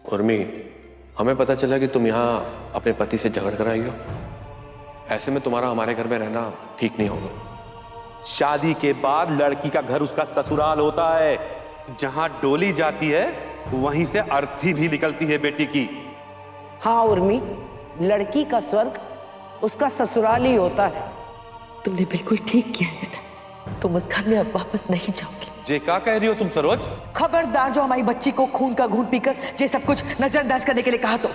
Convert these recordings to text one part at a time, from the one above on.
उर्मी, हमें पता चला कि तुम यहाँ अपने पति से झगड़ कर आई हो। ऐसे में तुम्हारा हमारे घर में रहना ठीक नहीं होगा। शादी के बाद लड़की का घर उसका ससुराल होता है। जहां डोली जाती है वहीं से अर्थी भी निकलती है बेटी की। हाँ उर्मी, लड़की का स्वर्ग उसका ससुराल ही होता है। तुमने बिल्कुल ठीक किया बेटा, तुम उस घर में अब वापस नहीं जाओगी। जे क्या कह रही हो तुम सरोज? खबरदार, जो हमारी बच्ची को खून का घूंट पीकर ये सब कुछ नजरअंदाज करने के लिए कहा तो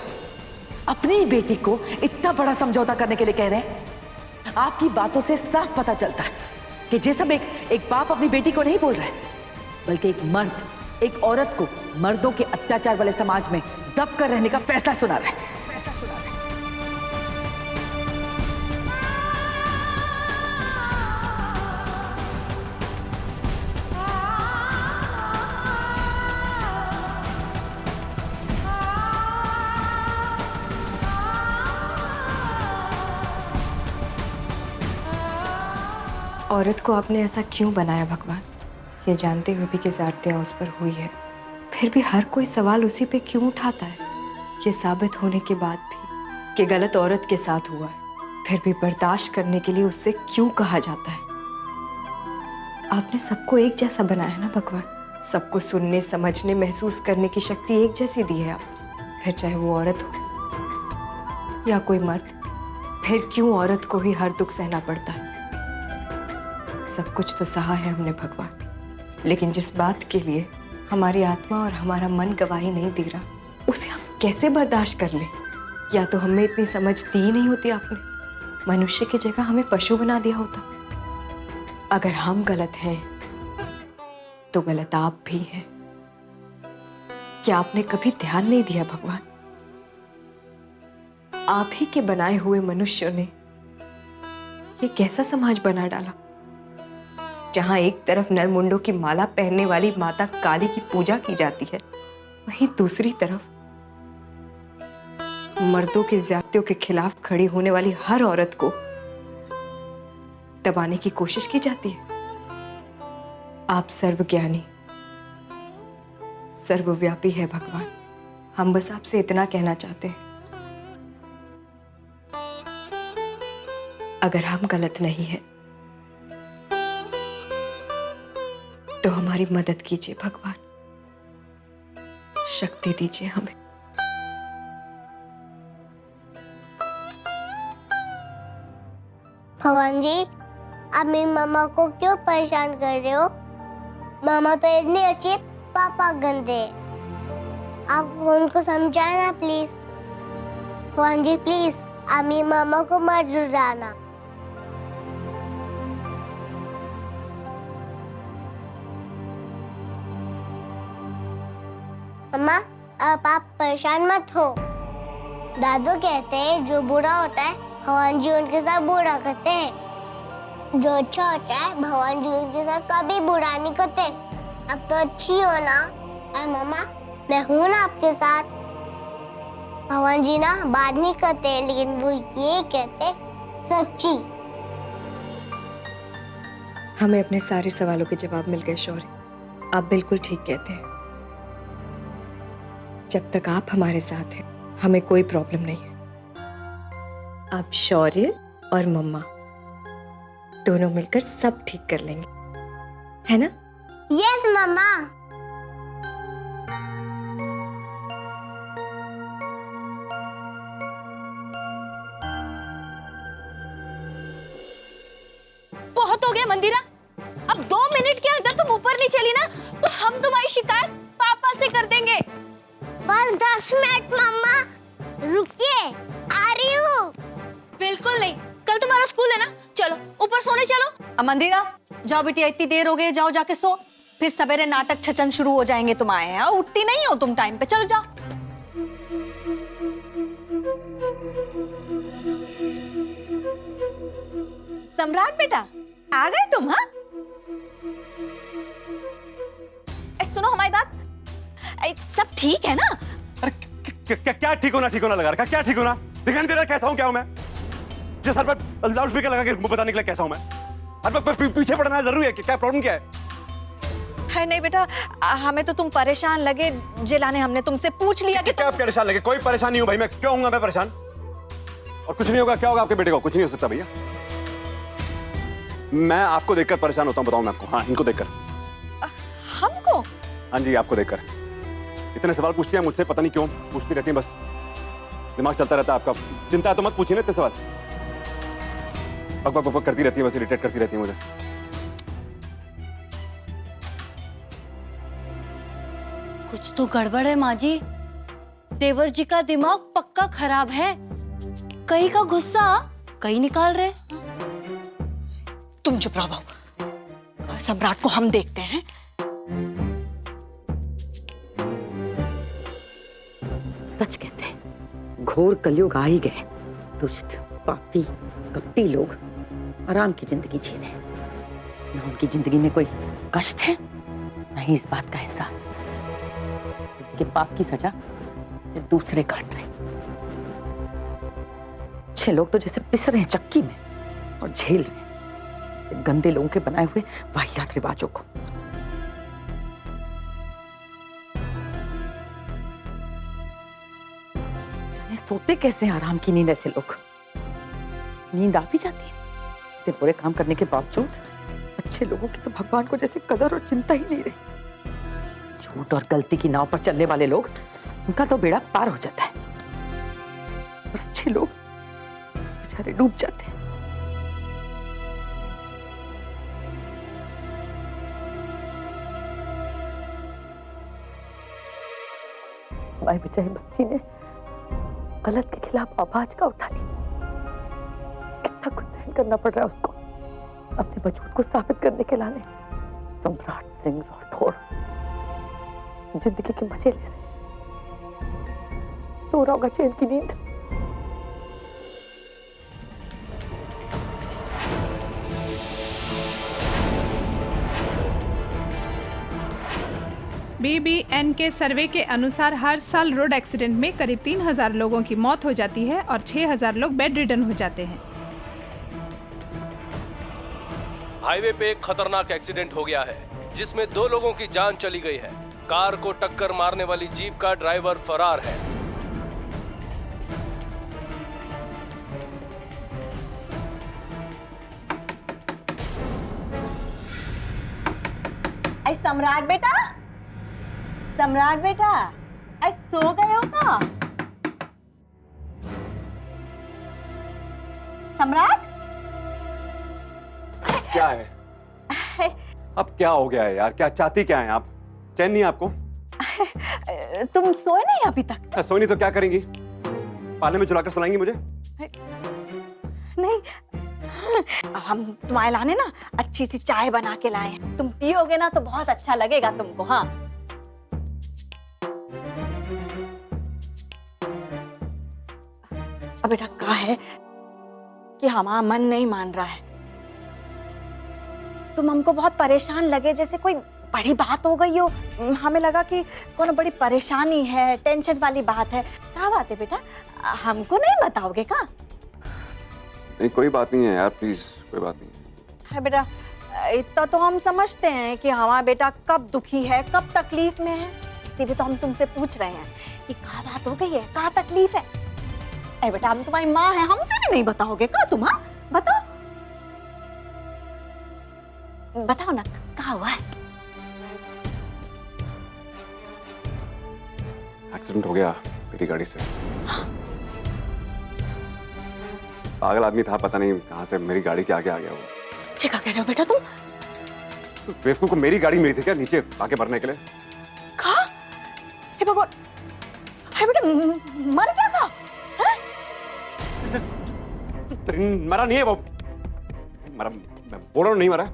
अपनी बेटी को इतना बड़ा समझौता करने के लिए कह रहे हैं। आपकी बातों से साफ पता चलता है कि ये सब एक बाप अपनी बेटी को नहीं बोल रहा है, बल्कि एक मर्द एक औरत को मर्दों के अत्याचार वाले समाज में दब कर रहने का फैसला सुना रहा है। औरत को आपने ऐसा क्यों बनाया भगवान, ये जानते हुए भी कि ज़्यादतियाँ उस पर हुई है, फिर भी हर कोई सवाल उसी पे क्यों उठाता है? ये साबित होने के बाद भी कि गलत औरत के साथ हुआ है, फिर भी बर्दाश्त करने के लिए उससे क्यों कहा जाता है? आपने सबको एक जैसा बनाया ना भगवान, सबको सुनने, समझने, महसूस करने की शक्ति एक जैसी दी है आपने। फिर चाहे वो औरत हो या कोई मर्द, फिर क्यों औरत को ही हर दुख सहना पड़ता है? सब कुछ तो सहा है हमने भगवान, लेकिन जिस बात के लिए हमारी आत्मा और हमारा मन गवाही नहीं दे रहा, उसे हम कैसे बर्दाश्त कर लें? या तो हमें इतनी समझ दी नहीं होती आपने, मनुष्य की जगह हमें पशु बना दिया होता। अगर हम गलत हैं तो गलत आप भी हैं। क्या आपने कभी ध्यान नहीं दिया भगवान? आप ही के बनाए हुए मनुष्यों ने ये कैसा समाज बना डाला, जहां एक तरफ नरमुंडों की माला पहनने वाली माता काली की पूजा की जाती है, वहीं दूसरी तरफ मर्दों की ज्यादतियों के खिलाफ खड़ी होने वाली हर औरत को दबाने की कोशिश की जाती है। आप सर्वज्ञानी, सर्वव्यापी है भगवान। हम बस आपसे इतना कहना चाहते हैं, अगर हम गलत नहीं हैं तो हमारी मदद कीजिए भगवान, शक्ति दीजिए हमें। भगवान जी, आप मेरी मामा को क्यों परेशान कर रहे हो? मामा तो इतनी अच्छी, पापा गंदे। आप उनको समझाना प्लीज। भगवान जी प्लीज, आप मेरी मामा को मत रुलाना। मम्मा, अब आप परेशान मत हो। दादू कहते हैं जो बुरा होता है भगवान जी उनके साथ बुरा करते हैं, जो अच्छा होता है भगवान जी उनके साथ कभी बुरा नहीं करते। अब तो अच्छी हो ना। और मम्मा, मैं हूँ ना आपके साथ। भगवान जी ना बात नहीं करते, लेकिन वो ये कहते सच्ची। हमें अपने सारे सवालों के जवाब मिल गए शौर्य, आप बिल्कुल ठीक कहते हैं। जब तक आप हमारे साथ हैं हमें कोई प्रॉब्लम नहीं है। आप शौर्य और मम्मा दोनों मिलकर सब ठीक कर लेंगे, है ना? यस मम्मा। बहुत हो गया मंदिरा, अब 2 मिनट के अंदर तुम ऊपर नहीं चली ना तो हम तुम्हारी शिकायत पापा से कर देंगे। बस 10 मिनट मम्मा, रुकिए, आ रही हूँ। बिल्कुल नहीं, कल तुम्हारा स्कूल है ना, चलो ऊपर सोने चलो। मंदिरा, जाओ बिटिया, इतनी देर हो गई, जाओ जाके सो, फिर सवेरे नाटक छचन शुरू हो जाएंगे। तुम आए हैं, उठती नहीं हो तुम टाइम पे, चलो जाओ। सम्राट बेटा, आ गए तुम? हाँ, सुनो हमारी बात, सब ठीक है ना? अरे क्या ठीक होना लगा रखा? क्या ठीक होना? दिखाई दे रहा कैसा हूँ? क्या हूँ मैं? जो सर पर लाउड स्पीकर लगा के बताने के लिए कैसा हूँ मैं? और पीछे पड़ना जरूरी है? क्या प्रॉब्लम क्या है? है नहीं बेटा, हमें तो तुम परेशान लगे जिलाने हमने तुमसे पूछ लिया कि क्या परेशान लगे? कोई परेशान नहीं हूं भाई, मैं क्यों हूंगा मैं परेशान? और कुछ नहीं होगा, क्या होगा आपके बेटे को? कुछ नहीं हो सकता भैया। मैं आपको देखकर परेशान होता हूं, बताऊं मैं आपको? हाँ, इनको देखकर। हमको? हाँ जी, आपको देखकर। इतने सवाल पूछती हैं मुझसे, पता नहीं क्यों पूछती रहती हैं, बस दिमाग चलता रहता है आपका। चिंता है तो मत पूछिए ना इतने सवाल, बक बक बक करती रहती है, बस इरिटेट करती रहती है मुझे। कुछ तो गड़बड़ है माँ जी। देवर जी का दिमाग पक्का खराब है। कहीं का गुस्सा कहीं निकाल रहे। तुम चुप रहो, सम्राट को हम देखते हैं। सच कहते हैं, घोर कलयुग आ ही गए। दुष्ट, पापी, कपटी लोग आराम की जिंदगी जी रहे हैं। न उनकी जिंदगी में कोई कष्ट है, न ही इस बात का एहसास कि पाप की सजा सिर्फ दूसरे काट रहे। अच्छे लोग तो जैसे पिस रहे हैं चक्की में और झेल रहे हैं जैसे गंदे लोगों के बनाए हुए वाहियात रिवाजों को। जाने सोते कैसे हैं आराम की नींद ऐसे लोग? नींद आ भी जाती है। इतने बुरे काम करने के बावजूद अच्छे लोगों की तो भगवान को जैसे कदर और चिंता ही नहीं रही। झूठ और गलती की नाव पर चलने वाले लोग, उनका तो बेड़ा पार हो जाता है और अच्छे लोग बेचारे डूब जाते हैं। हमारी बेचारी बच्ची ने गलत के खिलाफ आवाज का उठा ली। कितना कुछ सहन करना पड़ रहा है उसको अपने वजूद को साबित करने के लाने। सम्राट सिंह राठौर जिंदगी के मजे ले रहे, सो रहा होगा चैन की नींद। BBN के सर्वे के अनुसार हर साल रोड एक्सीडेंट में करीब 3000 लोगों की मौत हो जाती है और 6000 लोग बेड रिडन हो जाते हैं। हाईवे पे एक खतरनाक एक्सीडेंट हो गया है जिसमें 2 लोगों की जान चली गई है। कार को टक्कर मारने वाली जीप का ड्राइवर फरार है। सम्राट बेटा, सम्राट बेटा, आज सो गए हो क्या? सम्राट? क्या है? अब क्या हो गया है यार? क्या चाहती क्या है आप? चैन नहीं है आपको? तुम सोए नहीं अभी तक? सोई नहीं तो क्या करेंगी? पाले में चुराकर सुलाएंगी मुझे? नहीं, हम तुम्हारे लाने ना अच्छी सी चाय बना के लाए हैं। तुम पियोगे ना तो बहुत अच्छा लगेगा तुमको। हाँ, अब बेटा क्या है कि हमारा मन नहीं मान रहा है। तुम हमको बहुत परेशान लगे, जैसे कोई बड़ी बात हो गई हो। हमें लगा कि कौन बड़ी परेशानी है, टेंशन वाली बात है। क्या बात है बेटा, हमको नहीं बताओगे क्या? नहीं, कोई बात नहीं है यार, प्लीज कोई बात नहीं है बेटा। इतना तो हम समझते हैं कि हमारा बेटा कब दुखी है, कब तकलीफ में है। इसीलिए तो हम तुमसे पूछ रहे हैं कि क्या बात हो गई है, क्या तकलीफ है। ए बेटा, हम तुम्हारी माँ हैं, हमसे भी नहीं बताओगे क्या तुम? हाँ बताओ, बताओ ना क्या हुआ है। एक्सीडेंट हो गया मेरी गाड़ी से। पागल आदमी था, पता नहीं कहां से मेरी गाड़ी के आगे आ गया वो। क्या कह रहे हो बेटा तुम? बेवकूफ को मेरी गाड़ी मिली थी क्या नीचे आके भरने के लिए? कहा? हे भगवान, हे बेटा मर गया था? मरा नहीं है वो, मरा, मैं बोल रहा हूँ नहीं मरा,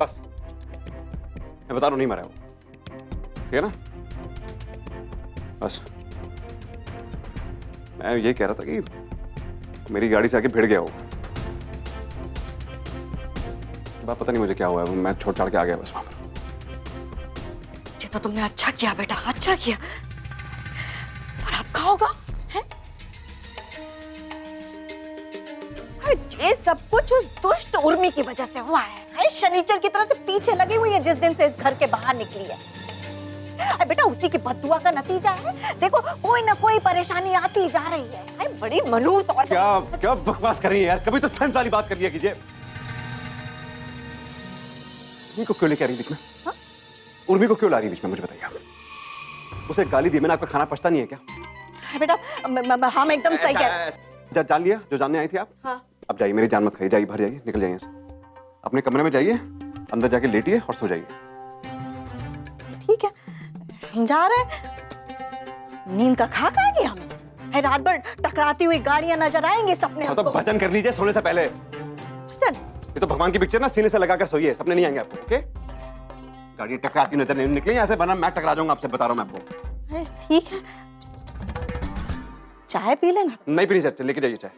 बस मैं बता रहा हूँ नहीं मरा है वो, ठीक है ना? बस मैं ये कह रहा था कि मेरी गाड़ी से आके भिड़ गया वो। पता नहीं मुझे क्या हुआ है, मैं छोड़ छाड़ के आ गया बस वहां पर। ये तो तुमने अच्छा किया बेटा, अच्छा किया। और अब क्या होगा? ये सब कुछ उस दुष्ट उर्मी की वजह से हुआ है। शनिचर की तरह से पीछे लगी हुई है जिस दिन से इस घर के बाहर निकली है। अरे बेटा उसी की बददुआ का नतीजा है। देखो कोई ना कोई परेशानी आती जा रही है। अरे बड़ी मनहूस और क्या क्या बकवास कर रही है यार, कभी तो सेंस वाली बात कर लिया कीजिए। उर्मी को क्यों लेके आ रही बीच में? उर्मी को क्यों ला रही बीच में, मुझे बताइए आप। उसे गाली दी मैंने, आपका खाना पछता नहीं है क्या? बेटा हम एकदम सही कह रहे हैं। जान लिया जो जानने आई थी आप? हाँ। अब जाइए, मेरी जान मत खाइए, जाइए बाहर जाइए, निकल जाइए यहाँ से। अपने कमरे में जाइए, अंदर जाके लेटिए और सो जाइए। ठीक है हम जा रहे हैं। नींद का खा खाएंगे हमें? है रात भर टकराती हुई गाड़ियां नजर आएंगी सपने हाँ तो हमको। भजन कर लीजिए सोने से पहले। चल। ये तो भगवान की पिक्चर ना, सीने से लगाकर सोइए, सपने नहीं आएंगे आपको। ओके, गाड़ी टकराती नजर नहीं निकली यहाँ से, वरना मैं टकरा जाऊंगा आपसे, बता रहा हूँ मैं आपको। अरे ठीक है चाय पी लेना। नहीं पीनी सर, लेके जाइए चाय।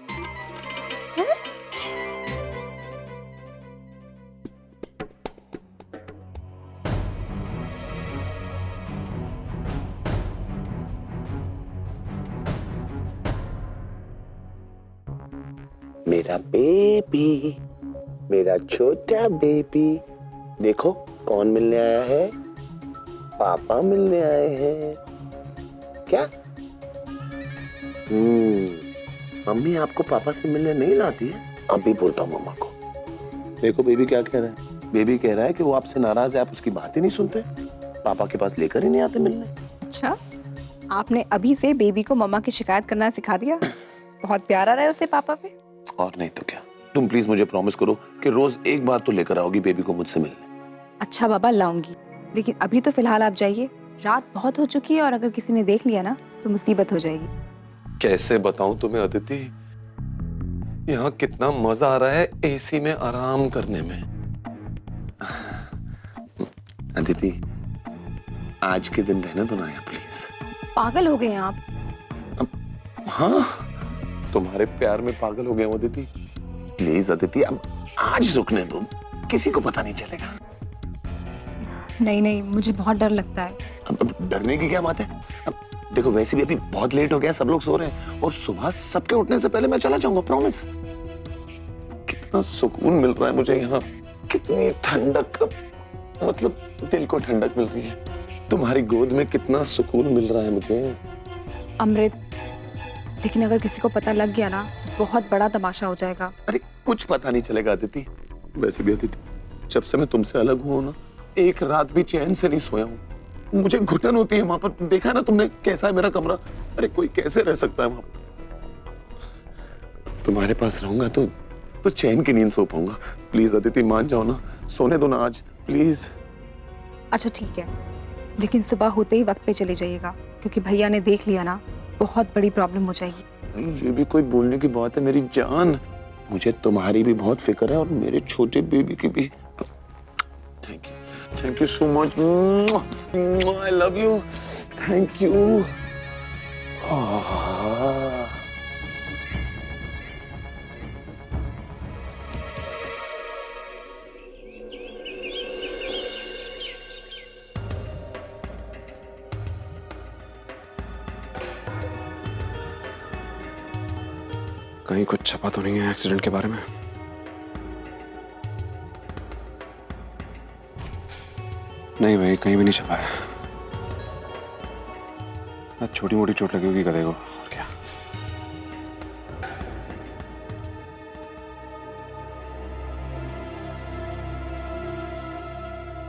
मेरा बेबी, मेरा छोटा बेबी, देखो कौन मिलने आया है? पापा मिलने आए हैं। क्या? मम्मी आपको पापा से मिलने नहीं लाती है? अभी बोलता हूँ मम्मा को। देखो बेबी क्या कह रहा है। बेबी कह रहा है कि वो आपसे नाराज है, आप उसकी बात ही नहीं सुनते, पापा के पास लेकर ही नहीं आते मिलने। अच्छा, आपने अभी से बेबी को मम्मा की शिकायत करना सिखा दिया। बहुत प्यारा रहा है उसे पापा पे। और नहीं तो क्या। तुम प्लीज मुझे प्रॉमिस करो कि रोज एक बार तो लेकर आओगी बेबी को मुझसे मिलने। अच्छा बाबा, लाऊंगी, लेकिन अभी तो फिलहाल आप जाइए, रात बहुत हो चुकी है और अगर किसी ने देख लिया ना तो मुसीबत हो जाएगी। कैसे बताऊं तुम्हें अदिति, यहाँ कितना मजा आ रहा है एसी में आराम करने में। अदिति आज के दिन रहने दो ना यहाँ प्लीज। पागल हो गए हैं आप। हाँ तुम्हारे प्यार में पागल हो गए हो अदिति। प्लीज अदिति अब आज रुकने दो, किसी को पता नहीं चलेगा। नहीं नहीं, मुझे बहुत डर लगता है। अब डरने की क्या बात है। अब देखो वैसे भी अभी बहुत लेट हो गया, सब लोग सो रहे हैं और सुबह सबके उठने से पहले मैं चला जाऊंगा, प्रॉमिस। कितना सुकून मिल रहा है मुझे यहाँ, कितनी ठंडक, मतलब दिल को ठंडक मिल रही है। तुम्हारी गोद में कितना सुकून मिल रहा है मुझे। अमृत, लेकिन अगर किसी को पता लग गया ना बहुत बड़ा तमाशा हो जाएगा। अरे कुछ पता नहीं चलेगा अदिति। वैसे भी अदिति जब से मैं तुमसे अलग हुआ ना, एक रात भी चैन से नहीं सोया हूँ। मुझे घुटन होती है वहां पर, देखा ना तुमने कैसा है मेरा कमरा। अरे कोई कैसे रह सकता है वहां पर। तुम्हारे पास रहूंगा तो चैन की नींद सो पाऊंगा। प्लीज अदिति मान जाओ ना, सोने दो ना आज प्लीज। अच्छा ठीक है, लेकिन सुबह होते ही वक्त पे चले जाइएगा, क्योंकि भैया ने देख लिया ना बहुत बड़ी प्रॉब्लम हो जाएगी। ये भी कोई बोलने की बात है मेरी जान। मुझे तुम्हारी भी बहुत फिक्र है और मेरे छोटे बेबी की भी। Thank you so much. I love you. Thank you. कहीं कुछ छपा तो नहीं है एक्सीडेंट के बारे में? नहीं भाई, कहीं भी नहीं छपा है। छोटी मोटी चोट लगी होगी गधे को, और क्या।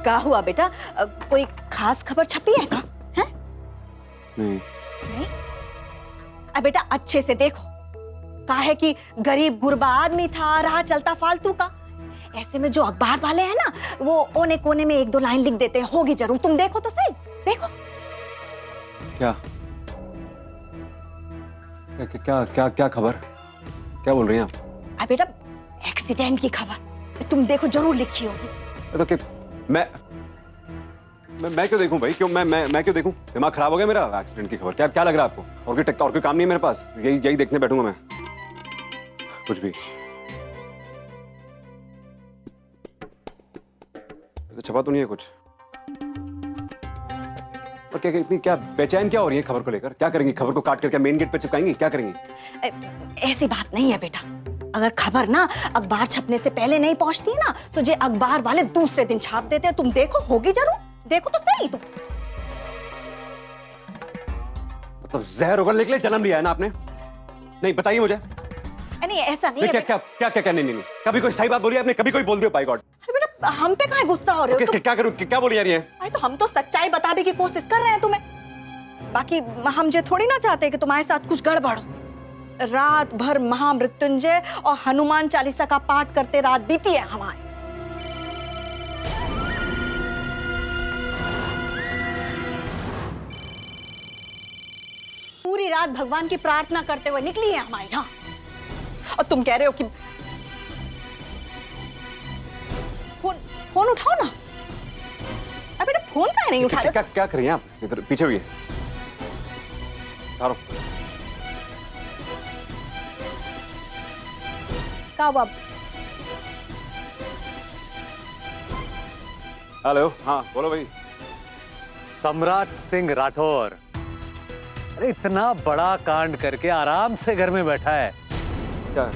क्या हुआ बेटा, कोई खास खबर छपी है का? हैं? नहीं। नहीं? अब बेटा अच्छे से देखो, कहा है कि गरीब गुरबा आदमी था, रहा चलता फालतू का। ऐसे में जो अखबार वाले हैं ना, वो कोने कोने में एक दो लाइन लिख देते हैं, होगी जरूर। तुम देखो तो सही, देखो। क्या क्या क्या क्या खबर, क्या बोल रही हैं आप? अब बेटा एक्सीडेंट की खबर तुम देखो, जरूर लिखी होगी। तो क्या मैं क्यों देखूं भाई, क्यों मैं क्यों देखूं? दिमाग खराब हो गया मेरा? एक्सीडेंट की खबर क्या लग रहा है आपको? और कोई काम नहीं है मेरे पास, यही देखने बैठूंगा मैं। कुछ भी तो छपा तो नहीं है कुछ। और क्या इतनी क्या बेचैन क्या हो रही है खबर को लेकर? क्या करेंगी? खबर को काट कर क्या मेन गेट पे चिपकाएंगी? क्या करेंगी? ऐसी बात नहीं है बेटा, अगर खबर ना अखबार छपने से पहले नहीं पहुंचती है ना, तो जे अखबार वाले दूसरे दिन छाप देते हैं। तुम देखो, होगी जरूर, देखो तो सही तुम। मतलब जहर होकर निकले जन्म लिया है ना आपने? नहीं बताइए मुझे। नहीं ऐसा नहीं है। क्या क्या क्या क्या क्या नहीं, कभी कोई सही बात बोली आपने? कभी कोई बोल दिया बाय गॉड? बेटा हम पे कहाँ गुस्सा हो रहे हो? क्या करूं? क्या बोली जा रही है? अरे तो हम तो सच्चाई बताने की कोशिश कर रहे हैं तुम्हें। बाकी हम ये थोड़ी ना चाहते कि तुम्हारे साथ कुछ गड़बड़ हो। रात भर महामृत्युंजय और हनुमान चालीसा का पाठ करते रात बीती है हमारी। पूरी रात भगवान की प्रार्थना करते हुए निकली है हमारी। हाँ, और तुम कह रहे हो कि फोन उठाओ ना। अब बेटा फोन का नहीं उठा रहे? क्या कर रही हैं आप? इधर पीछे हुई है। बाब। हेलो, हाँ बोलो भाई। सम्राट सिंह राठौर, अरे इतना बड़ा कांड करके आराम से घर में बैठा है। क्या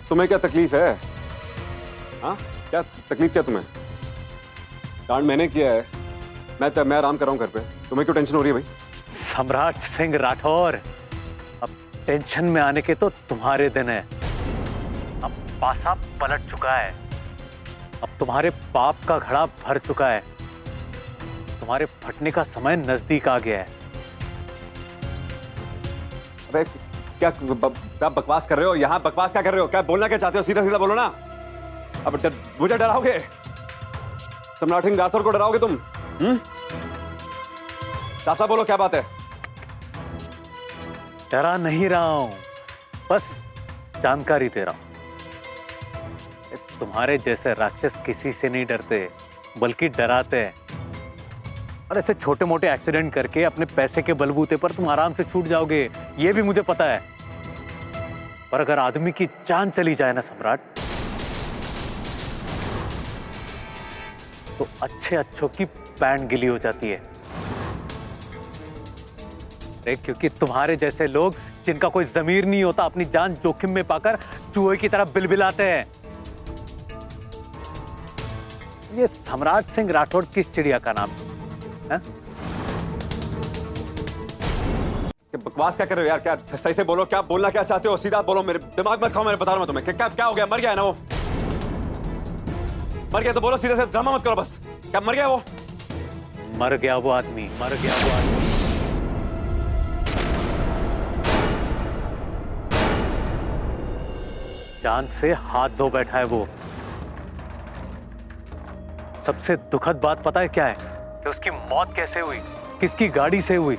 तुम्हें क्या तकलीफ है? हाँ क्या तकलीफ? क्या तुम्हें? कांड मैंने किया है, मैं आराम कर रहा हूँ घर पे। तुम्हें क्यों टेंशन हो रही है भाई? सम्राट सिंह राठौर, अब टेंशन में आने के तो तुम्हारे दिन है। अब पासा पलट चुका है, अब तुम्हारे पाप का घड़ा भर चुका है, तुम्हारे फटने का समय नजदीक आ गया है। अबे क्या बकवास कर रहे हो? यहाँ बकवास क्या कर रहे हो? क्या बोलना क्या चाहते हो? सीधा सीधा बोलो ना। अब मुझे डराओगे? सम्राट सिंह राठौर को डराओगे तुम? साफ साफ बोलो क्या बात है? डरा नहीं रहा हूं, बस जानकारी दे रहा हूं। तुम्हारे जैसे राक्षस किसी से नहीं डरते, बल्कि डराते हैं। और ऐसे छोटे मोटे एक्सीडेंट करके अपने पैसे के बलबूते पर तुम आराम से छूट जाओगे, ये भी मुझे पता है। पर अगर आदमी की जान चली जाए ना सम्राट, तो अच्छे अच्छों की पैंट गिली हो जाती है। क्योंकि तुम्हारे जैसे लोग जिनका कोई जमीर नहीं होता, अपनी जान जोखिम में पाकर चूहे की तरह बिलबिलाते हैं। ये सम्राट सिंह राठौर किस चिड़िया का नाम है? बकवास क्या कर रहे हो यार? क्या सही से बोलो, क्या बोलना क्या चाहते हो? सीधा बोलो, मेरे दिमाग मत खाओ। मैं बता रहा हूं तुम्हें क्या हो गया? मर गया है ना वो? मर गया तो बोलो, सीधे से ड्रामा मत करो बस। क्या मर गया वो? मर गया वो आदमी, मर गया वो आदमी। जान से हाथ धो बैठा है वो। सबसे दुखद बात पता है क्या है? कि उसकी मौत कैसे हुई, किसकी गाड़ी से हुई,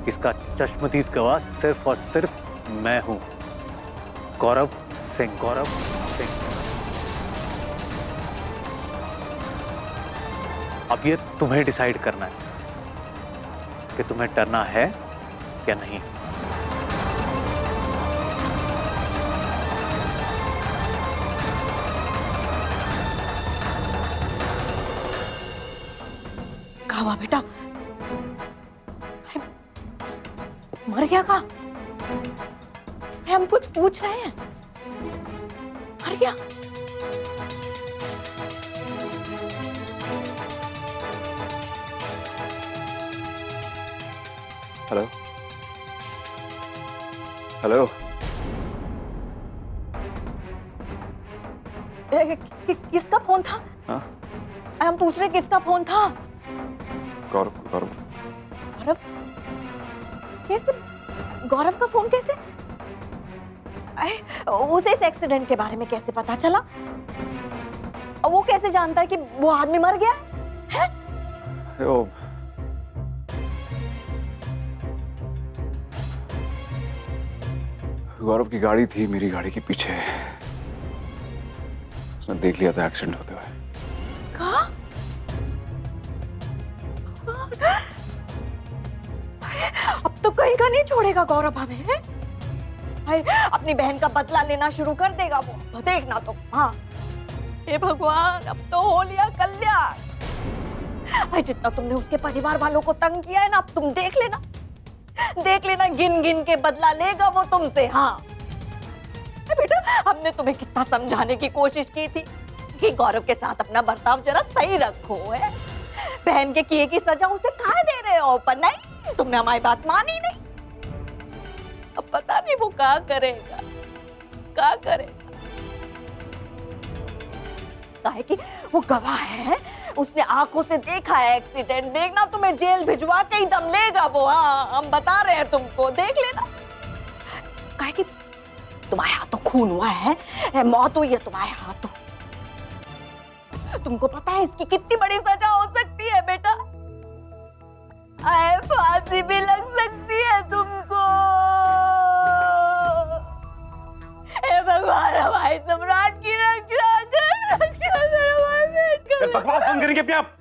इसका चश्मदीद गवाह सिर्फ और सिर्फ मैं हूं, गौरव सिंह। गौरव सिंह। अब ये तुम्हें डिसाइड करना है कि तुम्हें डरना है या नहीं। कहा बेटा? मर गया का? हम कुछ पूछ रहे हैं। मर गया? हेलो हेलो, किसका फोन था? हाँ? हम पूछ रहे किसका फोन था? गौरव। गौरव? कैसे? गौरव का फोन कैसे? उसे इस एक्सीडेंट के बारे में कैसे पता चला? और वो कैसे जानता है कि वो आदमी मर गया है? गौरव की गाड़ी थी मेरी गाड़ी के पीछे, उसने देख लिया था एक्सीडेंट होते हुए। कहा? अब तो कहीं का नहीं छोड़ेगा गौरव हमें, है? अपनी बहन का बदला लेना शुरू कर देगा वो, देखना तो। हाँ, हे भगवान, अब तो हो लिया कल्याण। जितना तुमने उसके परिवार वालों को तंग किया है ना, अब तुम देख लेना, गिन गिन के बदला लेगा वो तुमसे। हाँ, बेटा, हमने तुम्हें कितना समझाने की कोशिश की थी कि गौरव के साथ अपना बर्ताव जरा सही रखो है। बहन के किए की सजा उसे कहाँ दे रहे हो, पर नहीं, तुमने हमारी बात मानी नहीं। अब पता नहीं वो क्या करेगा, क्या करेगा। काहे कि वो गवाह है, उसने आंखों से देखा है एक्सीडेंट। देखना, तुम्हें जेल भिजवा के ही दम लेगा वो। हाँ, हम बता रहे हैं तुमको, देख लेना। काहे कि तुम्हारे हाथों खून हुआ है, मौत हुई है तुम्हारे हाथों। तुमको पता है इसकी कितनी बड़ी सजा हो सकती है बेटा? फांसी भी लग सकती है तुमको। हे भगवान, हमारे सम्राट की रक्षा कर, रक्षा कर हमारे बेटे। बकवास बंद करेंगे क्या आप?